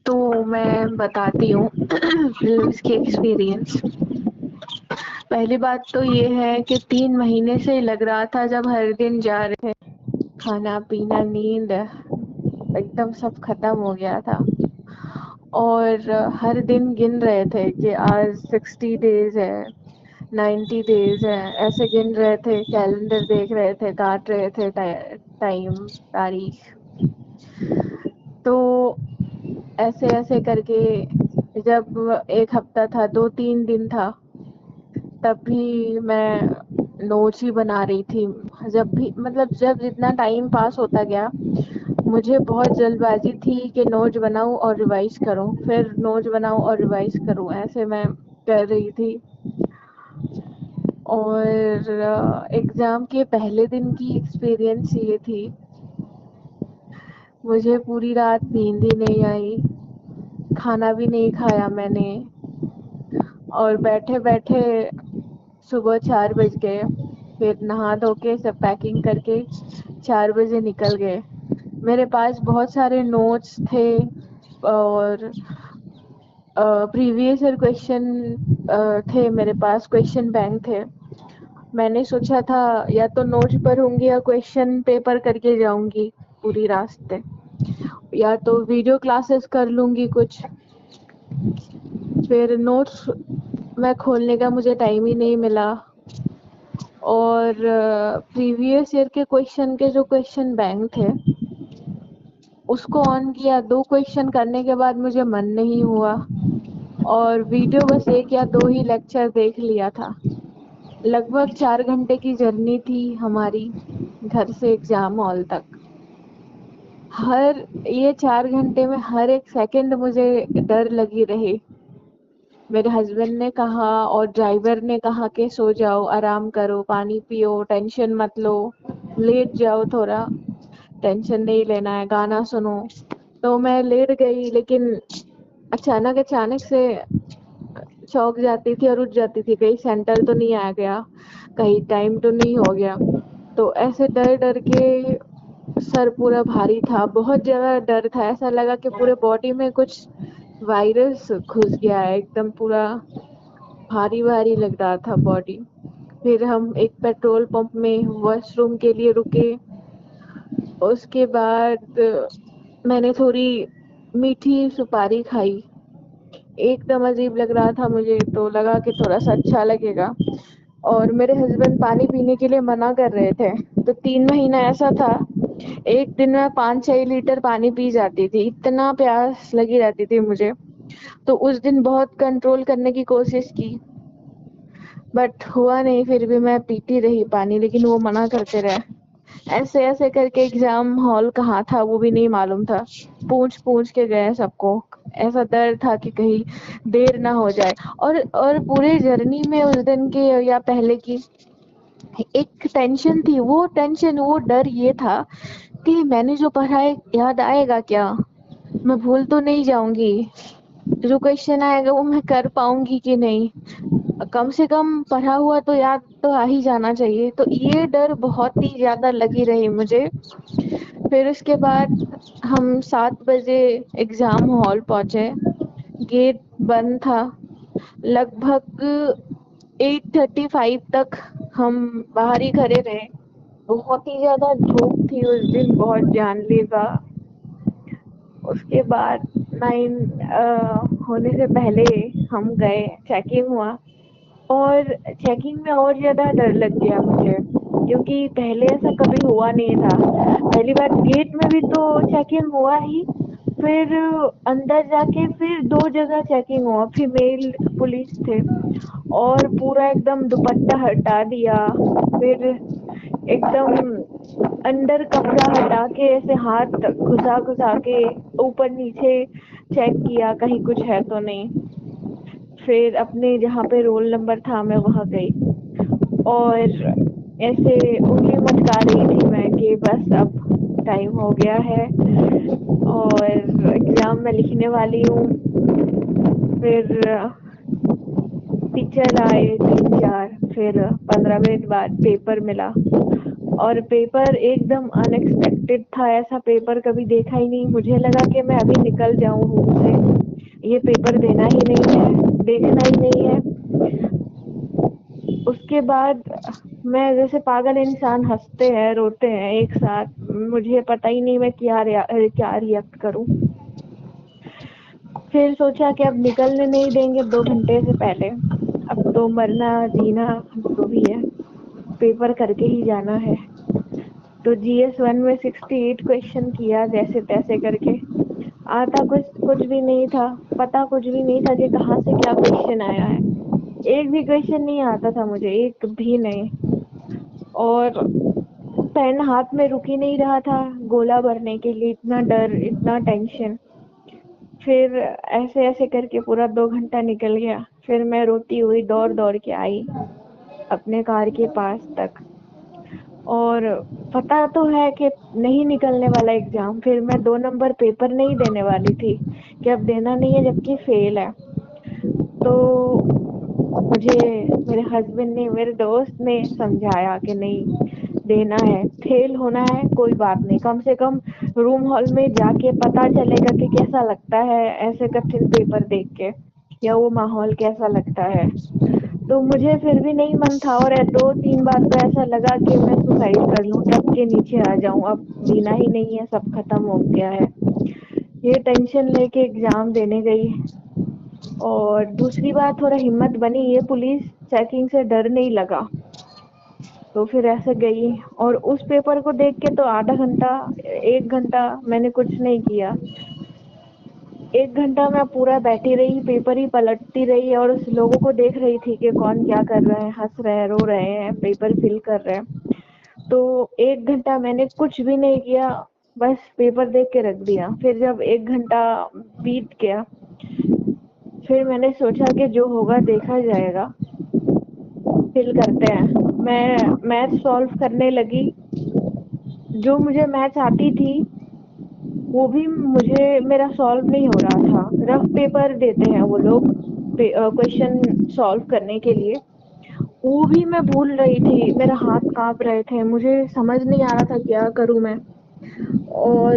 تو میں بتاتی ہوں فلمس کی ایکسپیرئنس. پہلی بات تو یہ ہے کہ 3 مہینے سے لگ رہا تھا جب ہر دن جا رہے تھے. کھانا پینا نیند ایک دم سب ختم ہو گیا تھا. اور ہر دن گن رہے تھے کہ آج 60 days ہے, 90 days ہے, ایسے گن رہے تھے, کیلنڈر دیکھ رہے تھے, کاٹ رہے تھے ٹائم, تاریخ. تو ایسے ایسے کر کے جب ایک ہفتہ تھا, 2-3 دن تھا, تب بھی میں نوٹس ہی بنا رہی تھی. جب بھی مطلب جب جتنا ٹائم پاس ہوتا گیا, مجھے بہت جلد بازی تھی کہ نوٹس بناؤں اور ریوائز کروں, پھر نوٹس بناؤں اور ریوائز کروں, ایسے میں کر رہی تھی. اور ایگزام کے پہلے دن کی ایکسپیرئنس یہ تھی, مجھے پوری رات نیند ہی نہیں آئی, کھانا بھی نہیں کھایا میں نے, اور بیٹھے بیٹھے صبح 4 بج گئے. پھر نہا دھو کے سب پیکنگ کر کے 4 بجے نکل گئے. میرے پاس بہت سارے نوٹس تھے اور پریویس ایئر کوشچن تھے میرے پاس, کوشچن بینک تھے. میں نے سوچا تھا یا تو نوٹس پڑھوں گی یا کوشچن پیپر کر کے جاؤں گی پوری راستے, یا تو ویڈیو کلاسز کر لوں گی کچھ. پھر نوٹس میں کھولنے کا مجھے ٹائم ہی نہیں ملا. اور پریویس ایئر کے کوشچن کے جو کوشچن بینک تھے اس کو آن کیا, 2 کوشچن کرنے کے بعد مجھے من نہیں ہوا, اور ویڈیو بس 1 یا 2 ہی لیکچر دیکھ لیا تھا. لگ بھگ 4 گھنٹے کی جرنی تھی ہماری گھر سے ایگزام ہال تک. یہ 4 گھنٹے میں ہر ایک سیکنڈ مجھے ڈر لگی رہی. میرے ہسبینڈ نے کہا اور ڈرائیور نے کہا کہ سو جاؤ, آرام کرو, پانی پیو, ٹینشن مت لو, لیٹ جاؤ تھوڑا, ٹینشن نہیں لینا ہے, گانا سنو. تو میں لیٹ گئی, لیکن اچانک سے چونک جاتی تھی اور اٹھ جاتی تھی, کہیں سینٹر تو نہیں آ گیا, کہیں ٹائم تو نہیں ہو گیا. تو ایسے ڈر ڈر کے سر پورا بھاری تھا, بہت زیادہ ڈر تھا, ایسا لگا کہ پورے باڈی میں کچھ وائرس گھس گیا ہے, ایک دم پورا بھاری بھاری لگ رہا تھا باڈی. پھر ہم ایک پیٹرول پمپ میں واش روم کے لیے رکے. اس کے بعد میں نے تھوڑی میٹھی سپاری کھائی. ایک دم عجیب لگ رہا تھا مجھے, تو لگا کہ تھوڑا سا اچھا لگے گا. اور میرے ہسبینڈ پانی پینے کے لیے منع کر رہے تھے, تو 3 مہینہ ایسا تھا ایک دن میں 5-6 لیٹر پانی پی جاتی تھی, اتنا پیاس لگی رہتی تھی مجھے. تو اس دن بہت کنٹرول کرنے کی کوشش کی, بٹ ہوا نہیں. پھر بھی میں پیتی رہی پانی, لیکن وہ منع کرتے رہے. ایسے ایسے کر کے ایگزام ہال کہاں تھا وہ بھی نہیں معلوم تھا, پوچھ پوچھ کے گئے سب کو. ایسا ڈر تھا کہ کہیں دیر نہ ہو جائے. اور پورے جرنی میں اس دن کے یا پہلے کی ایک ٹینشن تھی, وہ ڈر یہ تھا کہ میں نے جو پڑھا ہے یاد آئے گا کیا, میں بھول تو نہیں جاؤں گی, جو کوشچن آئے گا وہ میں کر پاؤں گی کہ نہیں, کم سے کم پڑھا ہوا تو یاد تو آ ہی جانا چاہیے. تو یہ ڈر بہت ہی زیادہ لگی رہی مجھے. پھر اس کے بعد ہم 7 بجے ایگزام ہال پہنچے, گیٹ بند تھا. لگ بھگ 8:35 تک ہم باہر ہی کھڑے رہے. بہت ہی زیادہ دھوپ تھی اس دن, بہت جان لیوا. اس کے بعد 9 ہونے سے پہلے ہم گئے, چیکنگ ہوا. اور چیکنگ میں اور زیادہ ڈر لگ گیا مجھے, کیونکہ پہلے ایسا کبھی ہوا نہیں تھا. پہلی بار گیٹ میں بھی تو چیکنگ ہوا ہی, پھر اندر جا کے پھر 2 جگہ چیکنگ ہوا, فیمیل پولیس تھے, اور پورا ایک دم دوپٹہ ہٹا دیا. پھر ایک دم انڈر کپڑا ہٹا کے ایسے ہاتھ گھسا گھسا کے اوپر نیچے چیک کیا کہیں کچھ ہے تو نہیں. پھر اپنے جہاں پہ رول نمبر تھا میں وہاں گئی, اور ایسے انگلی مٹکا رہی تھی میں کہ بس اب ٹائم ہو گیا ہے اور ایگزام میں لکھنے والی ہوں. پھر ٹیچر آئے 3-4, پھر 15 منٹ بعد پیپر ملا. اور پیپر ایک دم انیکسپیکٹڈ تھا، ایسا پیپر کبھی دیکھا ہی نہیں. مجھے لگا کہ میں ابھی نکل جاؤں روم سے، یہ پیپر دینا ہی نہیں ہے، دیکھنا ہی نہیں ہے. اس کے بعد میں جیسے پاگل انسان ہنستے ہیں روتے ہیں ایک ساتھ، مجھے پتا ہی نہیں میں کیا ریئیکٹ کروں. پھر سوچا کہ اب نکلنے نہیں دیں گے 2 گھنٹے سے پہلے، اب تو مرنا جینا جو بھی ہے پیپر کر کے ہی جانا ہے. تو جی ایس 1 میں 68 کوشچن کیا جیسے تیسے کر کے. آتا کچھ بھی نہیں تھا، پتا کچھ بھی نہیں تھا کہ کہاں سے کیا کوشچن آیا ہے. ایک بھی کوشچن نہیں آتا تھا مجھے، ایک بھی نہیں. اور پین ہاتھ میں رک ہی نہیں رہا تھا گولا بھرنے کے لیے، اتنا ڈر اتنا ٹینشن. پھر ایسے ایسے کر کے پورا 2 گھنٹہ نکل گیا. پھر میں روتی ہوئی دوڑ کے آئی اپنے کار کے پاس تک. اور پتا تو ہے کہ نہیں نکلنے والا ایگزام، پھر میں 2 نمبر پیپر نہیں دینے والی تھی کہ اب دینا نہیں ہے جبکہ فیل ہے. تو مجھے میرے ہسبینڈ نے، میرے دوست نے سمجھایا کہ نہیں دینا ہے، فیل ہونا ہے کوئی بات نہیں، کم سے کم روم ہال میں جا کے پتا چلے گا کہ کیسا لگتا ہے ایسے کٹھن پیپر دیکھ کے، یا وہ ماحول کیسا لگتا ہے. تو مجھے پھر بھی نہیں من تھا، اور 2-3 بار تو ایسا لگا کہ میں سوسائڈ کر لوں، ٹپ کے نیچے آ جاؤں، اب جینا ہی نہیں ہے، سب ختم ہو گیا ہے. یہ ٹینشن لے کے ایگزام دینے گئی. اور دوسری بار تھوڑا ہمت بنی، یہ پولیس چیکنگ سے ڈر نہیں لگا. تو پھر ایسے گئی، اور اس پیپر کو دیکھ کے تو آدھا گھنٹہ 1 گھنٹہ میں نے کچھ نہیں کیا. 1 گھنٹہ میں پورا بیٹھی رہی، پیپر ہی پلٹتی رہی، اور اس لوگوں کو دیکھ رہی تھی کہ کون کیا کر رہے ہیں، ہنس رہے ہیں، رو رہے ہیں، پیپر فل کر رہے ہیں. تو 1 گھنٹہ میں نے کچھ بھی نہیں کیا، بس پیپر دیکھ کے رکھ دیا. پھر جب 1 گھنٹہ بیت گیا، پھر میں نے سوچا کہ جو ہوگا دیکھا جائے گا، فل کرتے ہیں. میں میتھ سولو کرنے لگی. جو مجھے میتھس آتی تھی وہ بھی مجھے میرا سالو نہیں ہو رہا تھا. رف پیپر دیتے ہیں وہ لوگ کوشچن سالو کرنے کے لیے، وہ بھی میں بھول رہی تھی، میرا ہاتھ کانپ رہے تھے، مجھے سمجھ نہیں آ رہا تھا کیا کروں میں. اور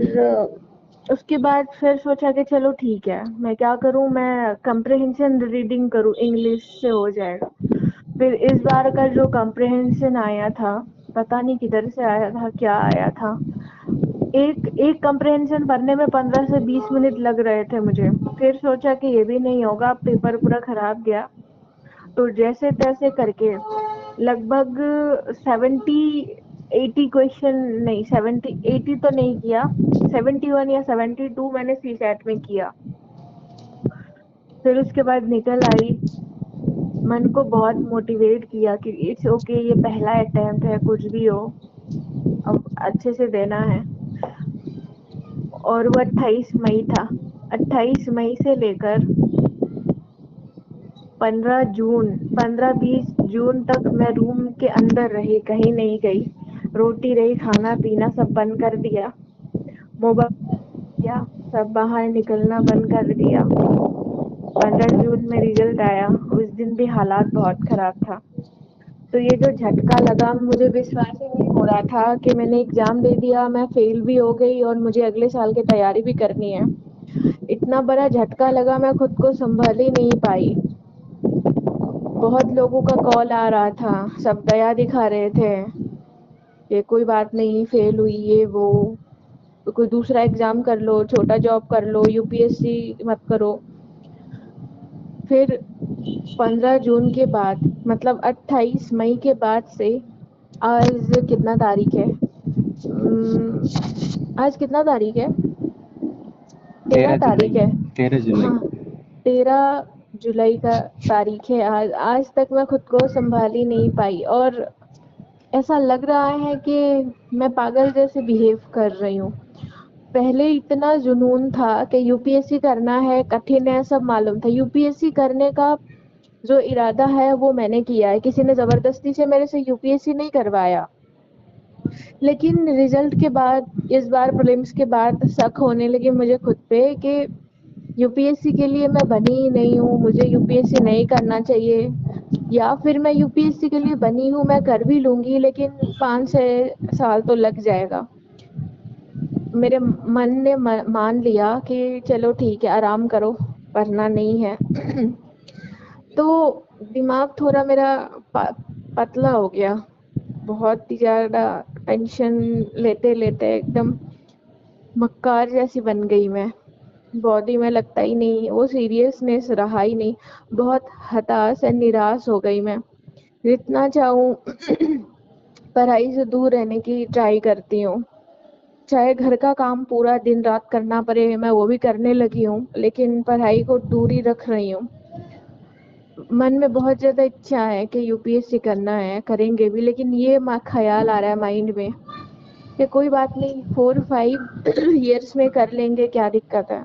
اس کے بعد پھر سوچا کہ چلو ٹھیک ہے، میں کیا کروں، میں کمپریہنشن ریڈنگ کروں، انگلش سے ہو جائے گا. پھر اس بار کا جو کمپریہنشن آیا تھا، پتا نہیں کدھر سے آیا تھا، کیا آیا تھا. ایک کمپریہنشن بھرنے میں 15 سے 20 منٹ لگ رہے تھے مجھے. پھر سوچا کہ یہ بھی نہیں ہوگا، پیپر پورا خراب گیا. تو جیسے تیسے کر کے لگ بھگ 70-80 کوشچن نہیں، 70-80 تو نہیں کیا، 71 یا 72 میں نے سی سیٹ میں کیا. پھر اس کے بعد نکل آئی. من کو بہت موٹیویٹ کیا کہ اٹس اوکے، یہ پہلا اٹیمپٹ ہے، کچھ بھی ہو اب اچھے سے دینا ہے. اور وہ 28 مئی تھا. 28 مئی سے لے کر 15 20 جون تک میں روم کے اندر رہی، کہیں نہیں گئی، روتی رہی، کھانا پینا سب بند کر دیا، موبائل کیا، سب باہر نکلنا بند کر دیا. 15 جون میں رزلٹ آیا، اس دن بھی حالات بہت خراب تھا. تو یہ جو جھٹکا لگا، مجھے وشواس ہی نہیں ہو رہا تھا کہ میں نے ایگزام دے دیا، میں فیل بھی ہو گئی، اور مجھے اگلے سال کی تیاری بھی کرنی ہے. اتنا بڑا جھٹکا لگا، میں خود کو سنبھال ہی نہیں پائی. بہت لوگوں کا کال آ رہا تھا، سب دیا دکھا رہے تھے کہ کوئی بات نہیں، فیل ہوئی ہے وہ، کوئی دوسرا ایگزام کر لو، چھوٹا جاب کر لو، یو پی ایس سی مت کرو. پھر 15 جون کے بعد، مطلب 28 مئی کے بعد سے آج کتنا تاریخ ہے، آج کتنا تاریخ ہے، 13 جولائی تاریخ ہے. 13 جولائی. ہاں، 13 جولائی کا تاریخ ہے آج. آج تک میں خود کو سنبھال ہی نہیں پائی، اور ایسا لگ رہا ہے کہ میں پاگل جیسے بہیو کر رہی ہوں. پہلے اتنا جنون تھا کہ یو پی ایس سی کرنا ہے، کٹھن ہے، سب معلوم تھا. یو پی ایس سی کرنے کا جو ارادہ ہے وہ میں نے کیا ہے، کسی نے زبردستی سے میرے سے یو پی ایس سی نہیں کروایا. لیکن رزلٹ کے بعد، اس بار پریلمس کے بعد شک ہونے لگی مجھے خود پہ کہ یو پی ایس سی کے لیے میں بنی ہی نہیں ہوں، مجھے یو پی ایس سی نہیں کرنا چاہیے. یا پھر میں یو پی ایس سی کے لیے بنی ہوں، میں کر بھی لوں گی، لیکن 5-6 سال تو لگ جائے گا. میرے من نے مان لیا کہ چلو ٹھیک ہے، آرام کرو، پڑھنا نہیں ہے. تو دماغ تھوڑا میرا پتلا ہو گیا، بہت ہی زیادہ ٹینشن لیتے لیتے ایک دم مکار جیسی بن گئی میں. باڈی میں لگتا ہی نہیں، وہ سیریسنیس رہا ہی نہیں. بہت ہتاش اور نراش ہو گئی میں. جتنا چاہوں پڑھائی سے دور رہنے کی ٹرائی کرتی ہوں، چاہے گھر کا کام پورا دن رات کرنا پڑے، میں وہ بھی کرنے لگی ہوں، لیکن پڑھائی کو دور ہی رکھ رہی ہوں. من میں بہت زیادہ اچھا ہے کہ یو پی ایس سی کرنا ہے، کریں گے بھی، لیکن یہ خیال آ رہا ہے مائنڈ میں کہ کوئی بات نہیں، 4-5 ایئرس میں کر لیں گے، کیا دقت ہے.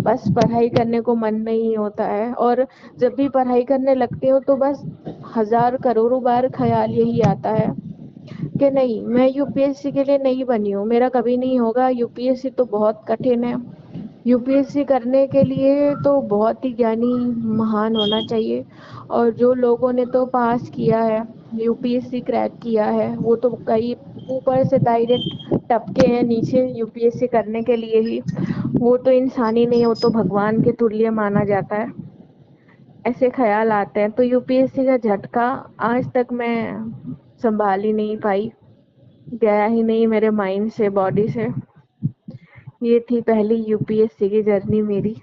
بس پڑھائی کرنے کو من نہیں ہوتا ہے، اور جب بھی پڑھائی کرنے لگتی ہوں تو بس ہزار کروڑوں بار خیال یہی آتا ہے کہ نہیں، میں یو پی ایس سی کے لیے نہیں بنی ہوں، میرا کبھی نہیں ہوگا. یو پی ایس سی تو بہت کٹھن ہے. یو پی ایس سی کرنے کے لیے تو بہت ہی گیانی مہان ہونا چاہیے، اور جو لوگوں نے تو پاس کیا ہے، UPSC crack کیا ہے، وہ تو کئی اوپر سے ڈائریکٹ ٹپکے ہیں نیچے یو پی ایس سی کرنے کے لیے ہی. وہ تو انسان ہی نہیں، وہ تو بھگوان کے تلیہ مانا جاتا ہے. ایسے خیال آتے ہیں تو یو پی ایس سی کا جھٹکا آج تک میں سنبھال ہی نہیں پائی، گیا ہی نہیں میرے مائنڈ سے، باڈی سے. یہ تھی پہلی یو پی ایس سی کی جرنی میری.